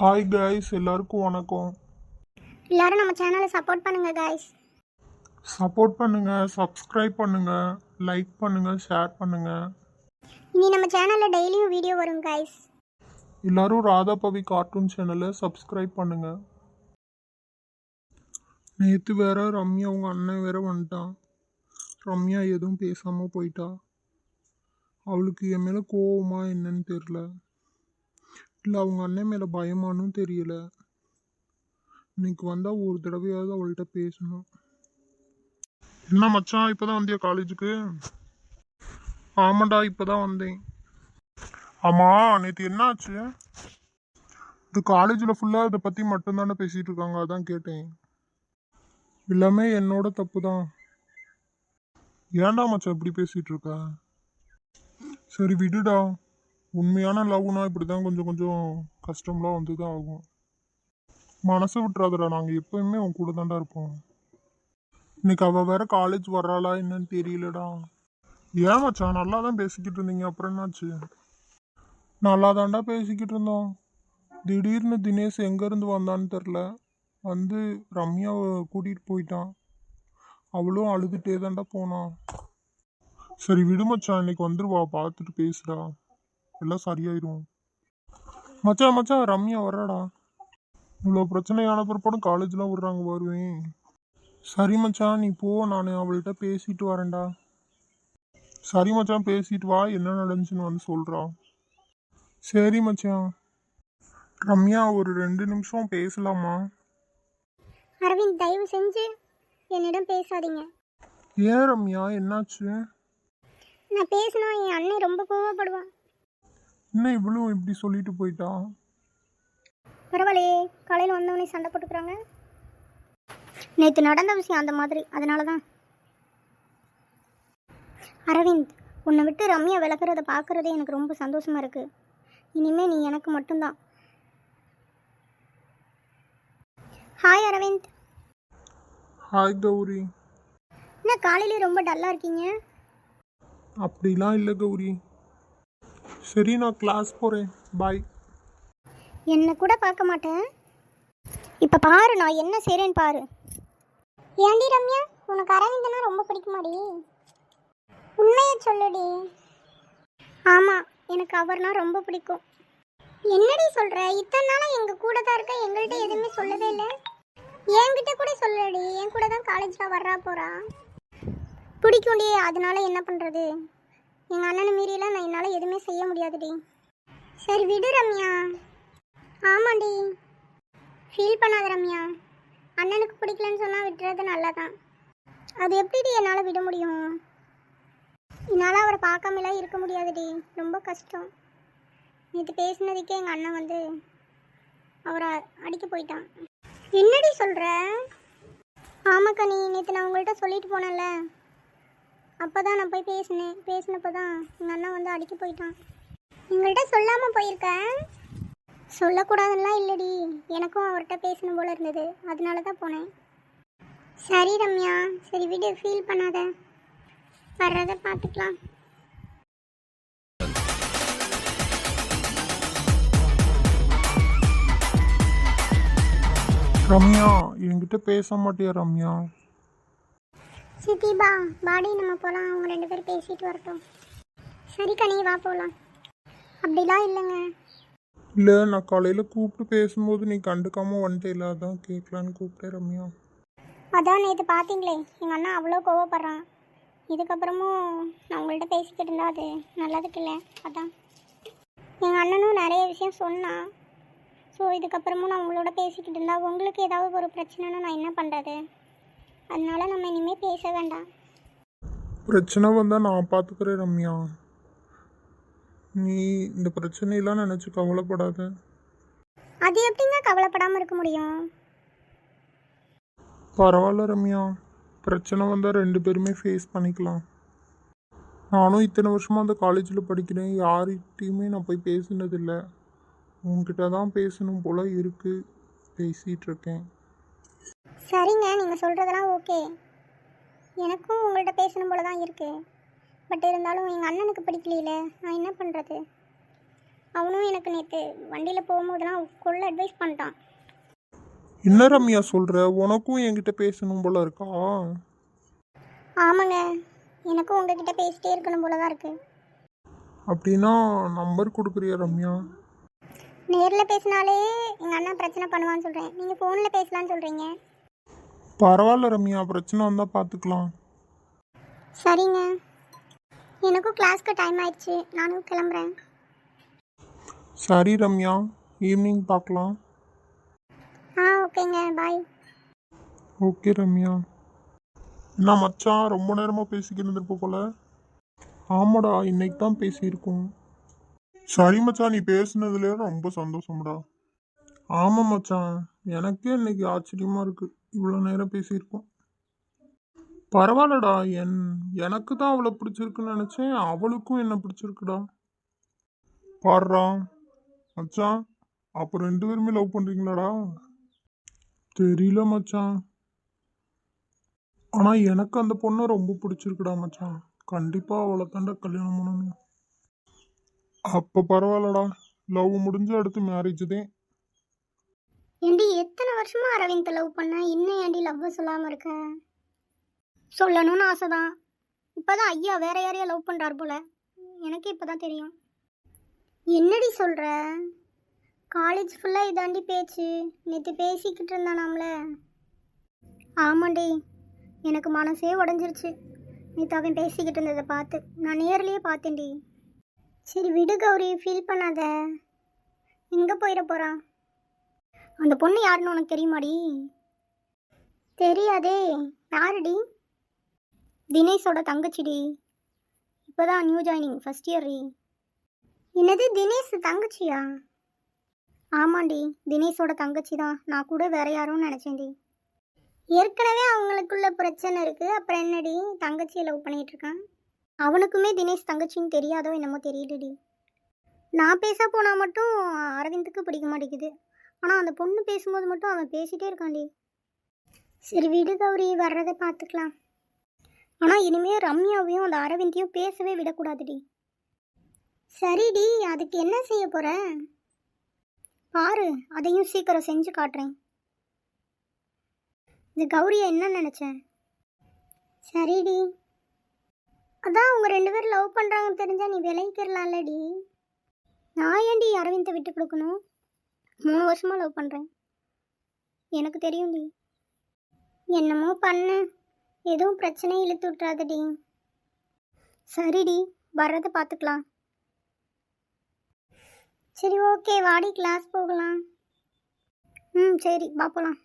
Hi guys, எல்லாருக்கும் வணக்கம். எல்லாரும் நம்ம சேனலை சப்போர்ட் பண்ணுங்க கைஸ். சப்போர்ட் பண்ணுங்க, சப்ஸ்கிரைப் பண்ணுங்க, லைக் பண்ணுங்க, ஷேர் பண்ணுங்க. இனி நம்ம சேனலில் டெய்லியும் வீடியோ வரும் கைஸ். எல்லாரும் ராதா பவி கார்ட்டூன் சேனலை சப்ஸ்கிரைப் பண்ணுங்க. நேற்று வேற ரம்யா அவங்க அண்ணன் வேற வந்துட்டான். ரம்யா எதுவும் பேசாமல் போயிட்டா. அவளுக்கு என் மேலே கோவமா என்னன்னு தெரில, இல்லை அவங்க அண்ணன் மேலே பயமானு தெரியல. இன்னைக்கு வந்தால் ஒரு தடவையாவது அவள்கிட்ட பேசணும். என்ன மச்சான், இப்போதான் வந்தியா காலேஜுக்கு? ஆமாண்டா, இப்போதான் வந்தேன். ஆமாம், நேற்று என்னாச்சு? இந்த காலேஜில் ஃபுல்லாக இதை பற்றி மட்டும்தானே பேசிகிட்டு இருக்காங்க, அதான் கேட்டேன். எல்லாமே என்னோட தப்பு தான். ஏன்டா மச்சான் இப்படி பேசிகிட்டு இருக்க? சரி விடுடா. உண்மையான லவ்னா இப்படி தான் கொஞ்சம் கொஞ்சம் கஷ்டம்லாம் வந்து தான் ஆகும். மனசு விட்டுறாதடா, நாங்கள் எப்போயுமே உன் கூட தான்டா இருப்போம். இன்னைக்கு அவள் வேற காலேஜ் வர்றாளா என்னன்னு தெரியலடா. ஏன் மச்சான், நல்லா தான் பேசிக்கிட்டு இருந்தீங்க, அப்புறம் என்னாச்சு? நல்லா தாண்டா பேசிக்கிட்டு இருந்தோம். திடீர்னு தினேஷ் எங்கேருந்து வந்தான்னு தெரில, வந்து ரம்யாவை கூட்டிகிட்டு போயிட்டான். அவளும் அழுதுகிட்டே தாண்டா போனான். சரி விடு மச்சான், இன்னைக்கு வந்துருவா, பார்த்துட்டு பேசுடா, எல்லாம் சரியாயிரும். மச்சான் மச்சான், ரம்யா வர்றாடா. இவ்வளோ பிரச்சனையான பிற்பாடும் காலேஜ்லாம் விடுறாங்க, வருவேன். சரி மச்சான், நீ போ, நான் அவள்கிட்ட பேசிட்டு வரேன்டா. சரி மச்சான், பேசிட்டு வா, என்ன நடந்துச்சுன்னு வந்து சொல்கிறா. சரி மச்சான். ரம்யா, ஒரு 2 நிமிஷம் பேசலாமா? அரவிந்த், தயவு செஞ்சு என்னிடம் பேசாதீங்க. ஏன் ரம்யா, என்னாச்சு? நான் பேசினா என் அண்ணன் ரொம்ப கோவப்படுவான். என்ன இவ்வளோ இப்படி சொல்லிட்டு போயிட்டா? பரவாயில்லையே, காலையில் வந்தவனே சண்டை போட்டுக்கிறாங்க. நேற்று நடந்த விஷயம் அந்த மாதிரி, அதனால தான். அரவிந்த், உன்னை விட்டு ரம்யா விளக்குறத பார்க்குறதே எனக்கு ரொம்ப சந்தோஷமாக இருக்குது. இனிமேல் நீ எனக்கு மட்டும்தான். ஹாய் அரவிந்த். ஹாய் கௌரி. என்ன காலையிலே ரொம்ப டல்லாக இருக்கீங்க? அப்படிலாம் இல்லை கௌரி. சரி, நான் கிளாஸ் போகிறேன், பாய். என்னை கூட பார்க்க மாட்டேன். இப்போ பாரு நான் என்ன செய்கிறேன்னு பாரு. ஏண்டி ரம்யா, உனக்கு அரவிந்தனா ரொம்ப பிடிக்குமாடி? உண்மையை சொல்லுடி. ஆமாம், எனக்கு அவர்னா ரொம்ப பிடிக்கும். என்னடி சொல்கிற? இத்தனை நாளாக எங்கள் கூட தான் இருக்க, எங்கள்கிட்ட எதுவுமே சொல்லவே இல்லை. என்கிட்ட கூட சொல்லடி, என் கூட தான் காலேஜில் வர்றா போகிறா. பிடிக்கும்டி, அதனால என்ன பண்ணுறது? எங்கள் அண்ணனை மீறியெல்லாம் நான் என்னால் எதுவுமே செய்ய முடியாதுடி. சரி விடு ரம்யா. ஆமாண்டி, ஃபீல் பண்ணாத ரம்யா. அண்ணனுக்கு பிடிக்கலன்னு சொன்னால் விட்டுறது நல்லதான். அது எப்படிடி என்னால் விட முடியும்? என்னால் அவரை பார்க்காமலாம் இருக்க முடியாதுடி, ரொம்ப கஷ்டம். நேற்று பேசினதுக்கே எங்கள் அண்ணன் வந்து அவரை அடிக்க போயிட்டான். என்னடி சொல்கிற? ஆமாக்கா, நீ நேற்று நான் உங்கள்கிட்ட சொல்லிட்டு போனேன்ல, அப்போ தான் நான் போய் பேசினப்போ தான் எங்கள் அண்ணன் வந்து அடிக்க போயிட்டான். எங்கள்கிட்ட சொல்லாமல் போயிருக்கேன். சொல்லக்கூடாதுலாம் இல்லடி, எனக்கும் அவர்கிட்ட பேசணும் போல இருந்தது, அதனால தான் போனேன். சரி ரம்யா, சரி விடு, ஃபீல் பண்ணாத, வர்றதை பார்த்துக்கலாம். ரம்யா, என்கிட்ட பேச மாட்டியா ரம்யா? சித்தி பாடி நம்ம போகலாம், அவங்க 2 பேரும் பேசிட்டு வரட்டும். சரி கனி, வா போகலாம். அப்படிலாம் இல்லைங்க. இல்லை, நான் காலையில் கூப்பிட்டு பேசும்போது நீ கண்டுக்காமல் வந்துட்டே, அதான் கேட்கலான்னு கூப்பிட்டேன் ரம்யா. அதான் நேற்று பார்த்தீங்களே, எங்கள் அண்ணா அவ்வளோ கோவப்படுறான். இதுக்கப்புறமும் நான் உங்கள்கிட்ட பேசிக்கிட்டு இருந்தா அது நல்லதுக்கு இல்லை, அதான். எங்கள் அண்ணனும் நிறைய விஷயம் சொன்னான். ஸோ இதுக்கப்புறமும் நான் உங்களோட பேசிக்கிட்டு இருந்தா உங்களுக்கு ஏதாவது ஒரு பிரச்சனைனா நான் என்ன பண்ணுறது? அதனால நம்ம இனிமேல் பேச வேண்டாம். பிரச்சனை வந்தால் நான் பார்த்துக்கிறேன் ரம்யா. நீ இந்த பிரச்சனையெல்லாம் நினச்சி கவலைப்படாத. அது எப்படிங்க கவலைப்படாமல் இருக்க முடியும்? பரவாயில்ல ரம்யா, பிரச்சனை வந்தால் 2 பேருமே ஃபேஸ் பண்ணிக்கலாம். நானும் இத்தனை வருஷமாக அந்த காலேஜில் படிக்கிறேன், யார்கிட்டையுமே நான் போய் பேசினதில்லை. உங்ககிட்ட தான் பேசணும் போல் இருக்குது, பேசிகிட்ருக்கேன். சரிங்க, நீங்கள் சொல்கிறதெல்லாம் ஓகே. எனக்கும் உங்கள்கிட்ட பேசணும் போல தான் இருக்குது. பட் இருந்தாலும் எங்கள் அண்ணனுக்கு பிடிக்கலையில, நான் என்ன பண்ணுறது? அவனும் எனக்கு நேற்று வண்டியில் போகும்போதெல்லாம் கொள்ள அட்வைஸ் பண்ணிட்டான். என்ன ரம்யா சொல்கிற? உனக்கும் என்கிட்ட பேசணும் போல இருக்கா? ஆமாங்க, எனக்கும் உங்ககிட்ட பேசிட்டே இருக்கணும் போல தான் இருக்குது. அப்படின்னா நம்பர் கொடுக்குறியா ரம்யா? நேரில் பேசினாலே எங்கள் அண்ணன் பிரச்சனை பண்ணுவான்னு சொல்கிறேன், நீங்கள் ஃபோனில் பேசலான்னு சொல்கிறீங்க. பரவாயில்ல ரம்யா, பிரச்சனை வந்தால் பார்த்துக்கலாம். சரிங்க, எனக்கும் கிளாஸ்க்கு டைம் ஆயிடுச்சு, நானும் கிளம்புறேன். சரி ரம்யா, ஈவினிங் பார்க்கலாம். ஓகேங்க, பாய். ஓகே ரம்யா. என்ன மச்சான், ரொம்ப நேரமாக பேசிக்கிட்டு இருந்திருப்ப போல? ஆமாடா, இன்னைக்கு தான் பேசியிருக்கோம். சரி மச்சான், நீ பேசுனதுல ரொம்ப சந்தோஷம்டா. ஆமாம் மச்சான், எனக்கே இன்னைக்கு ஆச்சரியமாக இருக்குது, இவ்வளோ நேரம் பேசியிருக்கோம். பரவாயில்லடா, எனக்கு தான் அவளை பிடிச்சிருக்குன்னு நினச்சேன், அவளுக்கும் என்ன பிடிச்சிருக்குடா. பாடுறா மச்சான், அப்போ 2 பேருமே லவ் பண்ணுறீங்களாடா? தெரியல மச்சான், ஆனால் எனக்கு அந்த பொண்ணை ரொம்ப பிடிச்சிருக்குடா மச்சான். கண்டிப்பாக அவளை தாண்டா கல்யாணம் பண்ணணும். அப்போ பரவாயில்லடா, லவ் முடிஞ்சு அடுத்து மேரேஜ் தான். ஏண்டி எத்தனை வருஷமா அரவிந்த் லவ் பண்ண, இன்னும் ஏண்டி லவ் சொல்லாமல் இருக்க? சொல்லணும்னு ஆசை தான். இப்போ தான் ஐயா வேற யாரையா லவ் பண்ணுறாரு போல, எனக்கே இப்போ தான் தெரியும். என்னடி சொல்கிற? காலேஜ் ஃபுல்லாக இதாண்டி பேச்சு, நேற்று பேசிக்கிட்டு இருந்தானாம்ல. ஆமாண்டி, எனக்கு மனசே உடஞ்சிருச்சு நேற்று அவன் பேசிக்கிட்டு இருந்ததை பார்த்து. நான் நேர்லேயே பார்த்தேன்டி. சரி விடு கௌரி, ஃபீல் பண்ணாத. எங்கே போயிட போகிறான்? அந்த பொண்ணு யாருன்னு உனக்கு தெரியுமாடி? தெரியாதே. யாருடி? தினேஷோட தங்கச்சிடி. இப்போ தான் நியூ ஜாயினிங், ஃபஸ்ட் இயர். என்னது, தினேஷ் தங்கச்சியா? ஆமாண்டி, தினேஷோட தங்கச்சி தான். நான் கூட வேற யாரும் நினச்சேன்டி. ஏற்கனவே அவங்களுக்குள்ள பிரச்சனை இருக்குது, அப்புறம் என்னடி தங்கச்சியை லவ் பண்ணிகிட்டு இருக்கான்? அவனுக்குமே தினேஷ் தங்கச்சின்னு தெரியாதோ என்னமோ தெரியலடி. நான் பேச போனால் மட்டும் அரவிந்துக்கு பிடிக்க மாட்டேங்குது, ஆனால் அந்த பொண்ணு பேசும்போது மட்டும் அவன் பேசிகிட்டே இருக்கான்டி. சரி விடு கௌரி, வர்றதை பார்த்துக்கலாம். ஆனால் இனிமேல் ரம்யாவையும் அந்த அரவிந்தையும் பேசவே விடக்கூடாதுடி. சரிடி, அதுக்கு என்ன செய்ய போகிற பாரு, அதையும் சீக்கிரம் செஞ்சு காட்டுறேன். இந்த கௌரியை என்ன நினச்சேன்? சரிடி, அதான் அவங்க 2 பேரும் லவ் பண்ணுறாங்கன்னு தெரிஞ்சா நீ விளைவிக்கிறலாம்லடி. நான் ஏன்டி அரவிந்தை விட்டு கொடுக்கணும்? 3 வருஷமாக லவ் பண்ணுறேன், எனக்கு தெரியும்டி. என்னமோ பண்ணு, எதுவும் பிரச்சனையும் இழுத்து விட்றாதடி. சரிடி, வர்றதை பார்த்துக்கலாம். சரி ஓகே, வாடி கிளாஸ் போகலாம். சரி வா போகலாம்.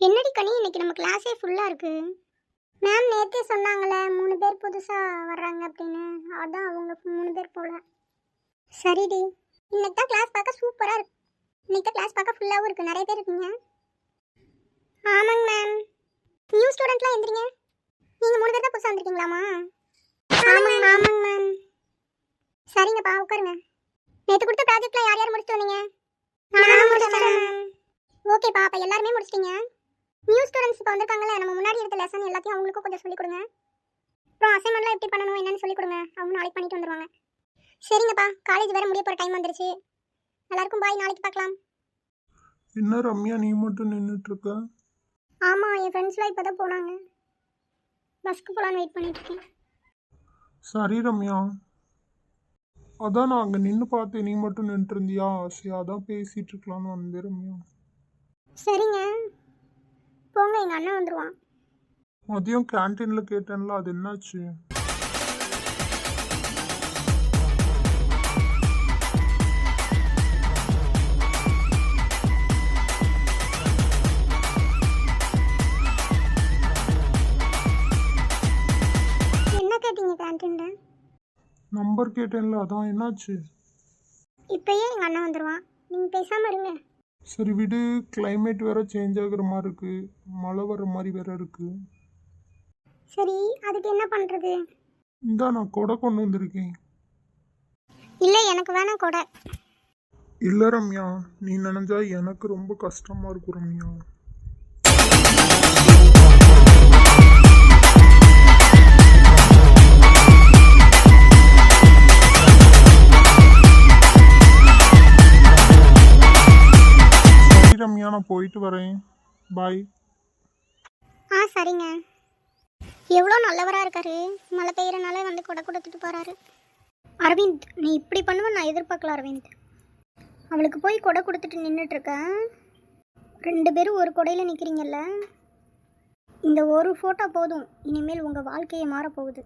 என்னடி கனி, இன்னைக்கு நம்ம கிளாஸே ஃபுல்லாக இருக்குது. மேம் நேற்றே சொன்னாங்களே 3 பேர் புதுசாக வர்றாங்க அப்படின்னு, அதான் அவங்க 3 பேர் போல. சரிடி, இன்னைக்கு தான் கிளாஸ் பார்க்க சூப்பராக இருக்கு. இன்னைக்கு தான் கிளாஸ் பார்க்க ஃபுல்லாகவும் இருக்குது, நிறைய பேர் இருக்குங்க. ஆமாங்க மேம். நியூ ஸ்டூடெண்ட்லாம் எந்திரிங்க. நீங்கள் 3 பேர் தான் புதுசாக வந்திருக்கீங்களாமா? ஆமாங்க மேம். சரிங்கப்பா, உட்காருங்க. நேற்று கொடுத்த ப்ராஜெக்ட்லாம் யார் யார் முடிச்சுட்டு வந்தீங்க? நான் முடிச்சிட்டேன் மேம். ஓகேப்பா, அப்போ எல்லாருமே முடிச்சிட்டீங்க. நியூ ஸ்டூடெண்ட்ஸ் இப்போ வந்திருக்காங்கல்ல, நம்ம முன்னாடி எடுத்த லெசன் எல்லாத்தையும் அவங்களுக்கும் கொஞ்சம் சொல்லிக் கொடுங்க. அப்புறம் அசைன்மெண்ட்லாம் எப்படி பண்ணணும் என்னன்னு சொல்லிக் கொடுங்க, அவங்க நாளைக்கு பண்ணிட்டு வந்துடுவாங்க. சரிங்கப்பா, காலேஜ் வேறு முடிய போகிற டைம் வந்துருச்சு. எல்லாருக்கும் பாய், நாளைக்கு பார்க்கலாம். என்ன ரம்யா, நீ மட்டும் நின்றுட்டுருக்க? ஆமாம், என் ஃப்ரெண்ட்ஸ்லாம் இப்போ தான் போனாங்க, பஸ்க்கு போகலான்னு வெயிட் பண்ணிட்டுருக்கேன். சரி ரம்யா, அதான் நான் அங்கே நின்று பார்த்தேன், நீ மட்டும் நின்றுட்டு இருந்தியா? சரி, அதான் பேசிகிட்டு இருக்கலான்னு வந்தேன் ரம்யா. சரிங்க, போங்க, எங்கள் அண்ணன் வந்துடுவான். மதியம் கேன்டீனில் கேட்டேன்ல, அது என்னாச்சு? என்ன கேட்டீங்க கேன்டீனில்? நம்பர் கேட்டேன்ல, அதான் என்னாச்சு? இப்போயே எங்கள் அண்ணன் வந்துடுவான், நீங்கள் பேசாமல் இருங்க. சரி விடு, கிளைமேட் வேற சேஞ்ச் ஆகுற மாதிரி இருக்கு, மழை வர மாதிரி வேற இருக்கு. சரி, அதுக்கு என்ன பண்ணுறது? இந்தா நான் கொடை கொண்டு வந்திருக்கேன். இல்லை, எனக்கு வேணாம் கொடை. இல்லை ரம்யா, நீ நினைஞ்சா எனக்கு ரொம்ப கஷ்டமா இருக்கும் ரம்யா. ரம்யா, நான் போயிட்டு வரேன். பாய். ஆ சரிங்க. எவ்வளோ நல்லவராக இருக்காரு. மழை பெய்யறனால வந்து கொடை கொடுத்துட்டு போகிறாரு. அரவிந்த், நீ இப்படி பண்ணுவேன்னு நான் எதிர்பார்க்கல அரவிந்த். அவளுக்கு போய் கொடை கொடுத்துட்டு நின்றுட்டுருக்க. 2 பேரும் ஒரு கொடையில் நிற்கிறீங்கல்ல. இந்த ஒரு ஃபோட்டோ போதும், இனிமேல் உங்கள் வாழ்க்கையை மாறப்போகுது.